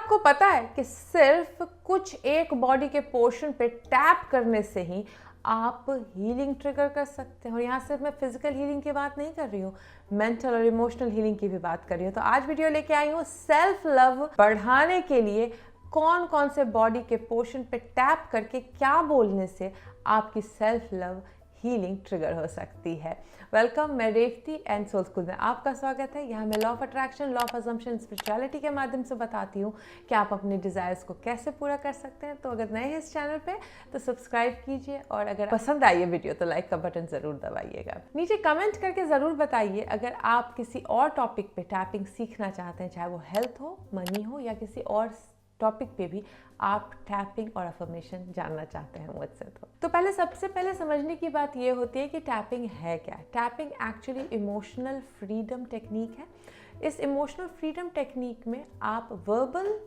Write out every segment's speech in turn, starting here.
आपको पता है कि सिर्फ कुछ एक बॉडी के पोर्शन पे टैप करने से ही आप हीलिंग ट्रिगर कर सकते हैं। और यहाँ सिर्फ मैं फिजिकल हीलिंग की बात नहीं कर रही हूँ, मेंटल और इमोशनल हीलिंग की भी बात कर रही हूँ। तो आज वीडियो लेके आई हूँ सेल्फ लव बढ़ाने के लिए कौन कौन से बॉडी के पोर्शन पे टैप करके क्या बोलने से आपकी सेल्फ लव हीलिंग ट्रिगर हो सकती है। वेलकम, मैं रेवती एंड सोल स्कूल में आपका स्वागत है। यहाँ मैं law of attraction, law of assumption, spirituality के माध्यम से बताती हूँ कि आप अपने डिज़ायर्स को कैसे पूरा कर सकते हैं। तो अगर नए हैं इस चैनल पे तो सब्सक्राइब कीजिए और अगर पसंद आई है वीडियो तो लाइक का बटन ज़रूर दबाइएगा। नीचे कमेंट करके ज़रूर बताइए अगर आप किसी और टॉपिक पे टैपिंग सीखना चाहते हैं, चाहे वो हेल्थ हो, मनी हो या किसी और टॉपिक पे भी आप टैपिंग और अफर्मेशन जानना चाहते हैं मुझसे। तो पहले सबसे पहले समझने की बात ये होती है कि टैपिंग है क्या। Tapping actually emotional freedom technique है। इस इमोशनल फ्रीडम टेक्निक में आप वर्बल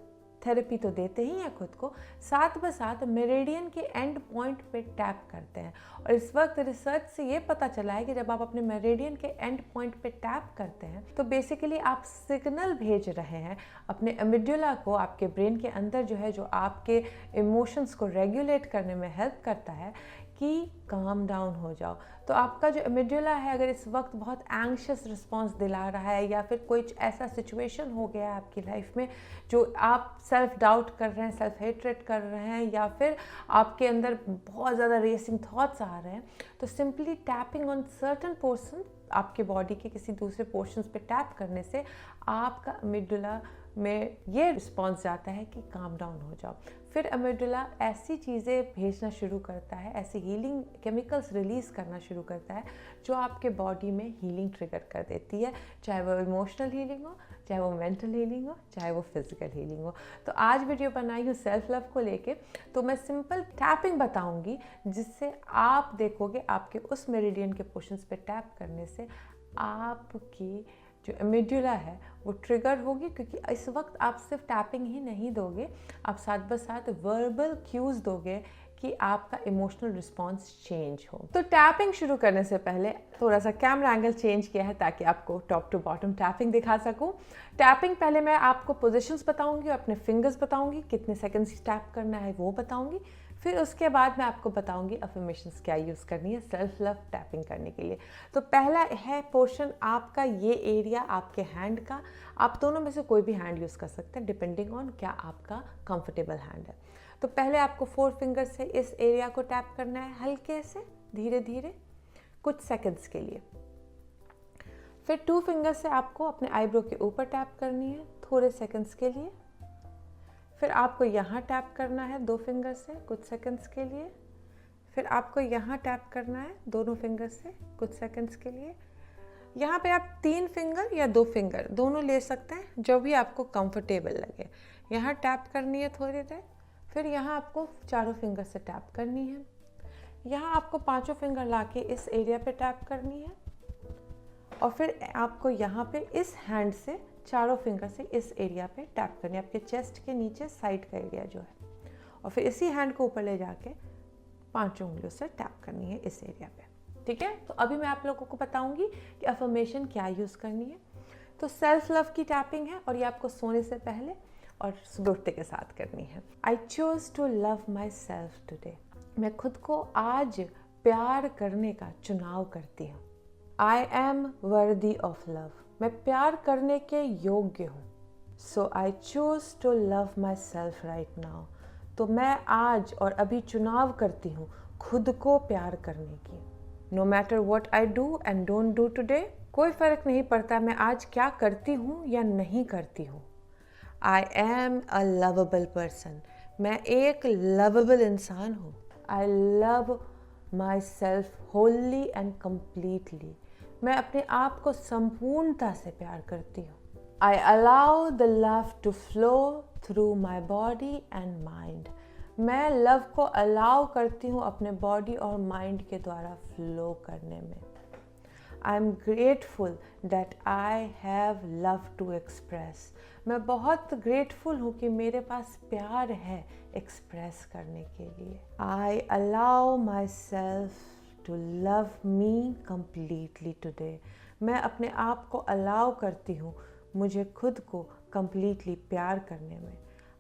थेरेपी तो देते ही हैं खुद को, साथ ब साथ मेरिडियन के एंड पॉइंट पे टैप करते हैं। और इस वक्त रिसर्च से ये पता चला है कि जब आप अपने मेरिडियन के एंड पॉइंट पे टैप करते हैं तो बेसिकली आप सिग्नल भेज रहे हैं अपने एमिड्यूला को, आपके ब्रेन के अंदर जो है, जो आपके इमोशंस को रेगुलेट करने में हेल्प करता है कि काम डाउन हो जाओ। तो आपका जो एमिड्यूला है अगर इस वक्त बहुत एंग्शियस रिस्पॉन्स दिला रहा है या फिर कोई ऐसा सिचुएशन हो गया है आपकी लाइफ में जो आप सेल्फ डाउट कर रहे हैं, सेल्फ हेट्रेट कर रहे हैं या फिर आपके अंदर बहुत ज़्यादा रेसिंग थॉट्स आ रहे हैं, तो simply tapping on certain portion, आपके बॉडी के किसी दूसरे पोर्शंस पे टैप करने से आपका एमिड्यूला में ये रिस्पॉन्स जाता है कि काम डाउन हो जाओ। फिर एमिड्यूला ऐसी चीज़ें भेजना शुरू करता है, ऐसे हीलिंग केमिकल्स रिलीज़ करना शुरू करता है जो आपके बॉडी में हीलिंग ट्रिगर कर देती है, चाहे वो इमोशनल हीलिंग हो, चाहे वो मेंटल हीलिंग हो, चाहे वो फिजिकल हीलिंग हो। तो आज वीडियो बनाई हूँ सेल्फ लव को लेके, तो मैं सिंपल टैपिंग बताऊँगी जिससे आप देखोगे आपके उस मेरिडियन के पोर्शंस पे टैप करने से आपकी जो एमिड्यूला है वो ट्रिगर होगी। क्योंकि इस वक्त आप सिर्फ टैपिंग ही नहीं दोगे, आप साथ ब साथ वर्बल क्यूज़ दोगे कि आपका इमोशनल रिस्पॉन्स चेंज हो। तो टैपिंग शुरू करने से पहले थोड़ा सा कैमरा एंगल चेंज किया है ताकि आपको टॉप टू बॉटम टैपिंग दिखा सकूं। टैपिंग पहले मैं आपको पोजीशंस बताऊंगी, अपने फिंगर्स बताऊंगी, कितने सेकंड्स टैप करना है वो बताऊंगी। फिर उसके बाद मैं आपको बताऊंगी अफर्मेशंस क्या यूज़ करनी है सेल्फ लव टैपिंग करने के लिए। तो पहला है पोर्शन आपका ये एरिया आपके हैंड का। आप दोनों में से कोई भी हैंड यूज़ कर सकते हैं डिपेंडिंग ऑन क्या आपका कंफर्टेबल हैंड है। तो पहले आपको 4 फिंगर से इस एरिया को टैप करना है हल्के से, धीरे धीरे, कुछ सेकंड्स के लिए। फिर 2 फिंगर से आपको अपने आईब्रो के ऊपर टैप करनी है थोड़े सेकंड्स के लिए। फिर आपको यहाँ टैप करना है 2 फिंगर से कुछ सेकंड्स के लिए। फिर आपको यहाँ टैप करना है दोनों फिंगर से कुछ सेकंड्स के लिए। यहाँ पे आप 3 फिंगर या 2 फिंगर दोनों ले सकते हैं, जो भी आपको कंफर्टेबल लगे। यहाँ टैप करनी है थोड़ी देर। फिर यहाँ आपको 4 फिंगर से टैप करनी है। यहाँ आपको 5 फिंगर लाके इस एरिया पे टैप करनी है। और फिर आपको यहाँ पे इस हैंड से 4 फिंगर से इस एरिया पे टैप करनी है, आपके चेस्ट के नीचे साइड का एरिया जो है। और फिर इसी हैंड को ऊपर ले जाके 5 उंगलियों से टैप करनी है इस एरिया पे। ठीक है, तो अभी मैं आप लोगों को बताऊंगी कि अफर्मेशन क्या यूज़ करनी है। तो सेल्फ लव की टैपिंग है और ये आपको सोने से पहले और सुबह उठते के साथ करनी है। I choose to love myself today. मैं खुद को आज प्यार करने का चुनाव करती हूँ। I am worthy of love. मैं प्यार करने के योग्य हूँ। So I choose to love myself right now. तो मैं आज और अभी चुनाव करती हूँ खुद को प्यार करने की। No matter what I do and don't do today. कोई फ़र्क नहीं पड़ता मैं आज क्या करती हूँ या नहीं करती हूँ। I am a lovable person. मैं एक लवेबल इंसान हूँ। I love myself wholly and completely. मैं अपने आप को संपूर्णता से प्यार करती हूँ। I allow the love to flow through my body and mind. मैं लव को अलाउ करती हूँ अपने बॉडी और माइंड के द्वारा फ्लो करने में। I am grateful that I have love to express. मैं बहुत ग्रेटफुल हूँ कि मेरे पास प्यार है एक्सप्रेस करने के लिए। I allow myself to love me completely today. मैं अपने आप को अलाउ करती हूँ मुझे खुद को कम्प्लीटली प्यार करने में।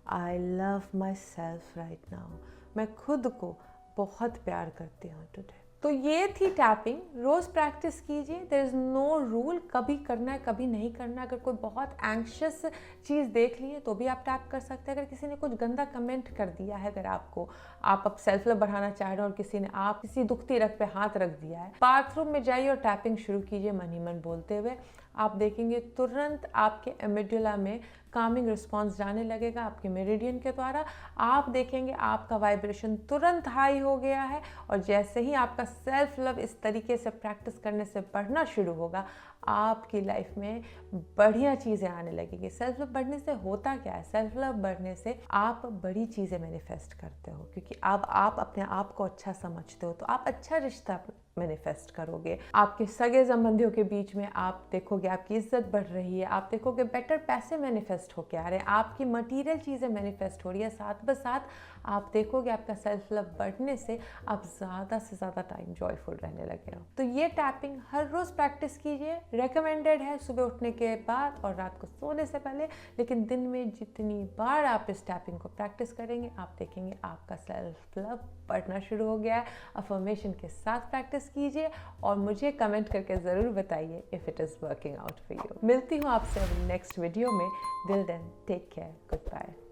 आई love myself right now, मैं खुद को बहुत प्यार करती हूँ टुडे। तो ये थी टैपिंग। रोज़ प्रैक्टिस कीजिए, देयर इज़ नो रूल, कभी करना है कभी नहीं करना। अगर कोई बहुत एंक्शस चीज़ देख ली है तो भी आप टैप कर सकते हैं। अगर किसी ने कुछ गंदा कमेंट कर दिया है, अगर आपको, आप अब सेल्फ लव बढ़ाना चाह रहे हो और किसी ने आप किसी दुखती रग पे हाथ रख दिया है, बाथरूम में जाइए और टैपिंग शुरू कीजिए मन ही मन बोलते हुए। आप देखेंगे तुरंत आपके एमिडुला में कामिंग रिस्पॉन्स जाने लगेगा आपके मेरिडियन के द्वारा। आप देखेंगे आपका वाइब्रेशन तुरंत हाई हो गया है, और जैसे ही आपका सेल्फ लव इस तरीके से प्रैक्टिस करने से बढ़ना शुरू होगा, आपकी लाइफ में बढ़िया चीज़ें आने लगेंगी। सेल्फ लव बढ़ने से होता क्या है? सेल्फ लव बढ़ने से आप बड़ी चीज़ें मैनिफेस्ट करते हो, क्योंकि अब आप अपने आप को अच्छा समझते हो तो आप अच्छा रिश्ता मैनिफेस्ट करोगे। आपके सगे संबंधियों के बीच में आप देखोगे आपकी इज्जत बढ़ रही है, आप देखोगे बेटर पैसे मैनिफेस्ट होके आ रहे हैं, आपकी मटीरियल चीज़ें मैनिफेस्ट हो रही है। साथ ब साथ आप देखोगे आपका सेल्फ लव बढ़ने से आप ज़्यादा से ज़्यादा टाइम जॉयफुल रहने लगे हो। तो ये टैपिंग हर रोज़ प्रैक्टिस कीजिए। रेकमेंडेड है सुबह उठने के बाद और रात को सोने से पहले, लेकिन दिन में जितनी बार आप इस टैपिंग को प्रैक्टिस करेंगे आप देखेंगे आपका सेल्फ लव बढ़ना शुरू हो गया है। अफर्मेशन के साथ प्रैक्टिस कीजिए और मुझे कमेंट करके ज़रूर बताइए if it is working out for you. मिलती हूँ आपसे नेक्स्ट वीडियो में। Till then take care, good bye.